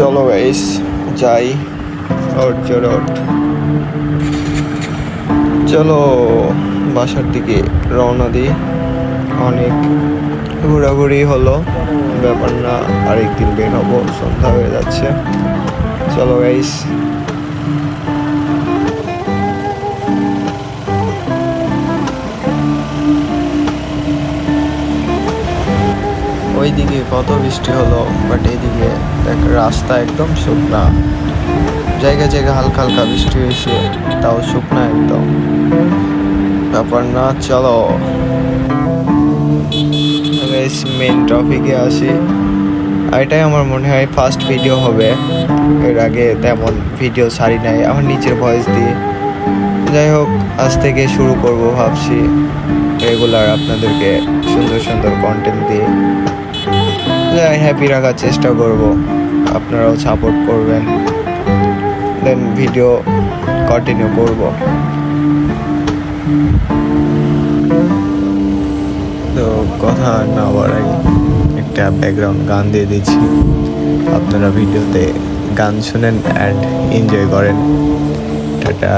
চলো গাইস যাই, ওঠ জোরে ওঠ। চলো বাসার দিকে রওনা দিই। অনেক ঘোরাঘুরি হলো, ব্যাপার না, আরেকদিন বের হবো, সন্ধ্যা হয়ে যাচ্ছে। চলো গাইস। ওইদিকে কত বৃষ্টি হলো, বাট এইদিকে দেখ রাস্তা একদম শুকনা, জায়গা জায়গা হালকা হালকা বৃষ্টি হয়েছে, তাও শুকনা একদম, ব্যাপার না। চলো মেন টপিকে আসি। আর এটাই আমার মনে হয় ফার্স্ট ভিডিও হবে, এর আগে তেমন ভিডিও ছাড়ি নাই আমার নিজের ভয়েস দিয়ে। যাই হোক, আজ থেকে শুরু করব ভাবছি রেগুলার আপনাদেরকে সুন্দর সুন্দর কন্টেন্ট দিয়ে হ্যাপি রাখার চেষ্টা করব। আপনারাও সাপোর্ট করবেন, দেন ভিডিও কন্টিনিউ করব। তো কথা না বাড়াই, একটা ব্যাকগ্রাউন্ড গান দিয়ে দিচ্ছি, আপনারা ভিডিওতে গান শুনেন অ্যান্ড এনজয় করেন। টাটা।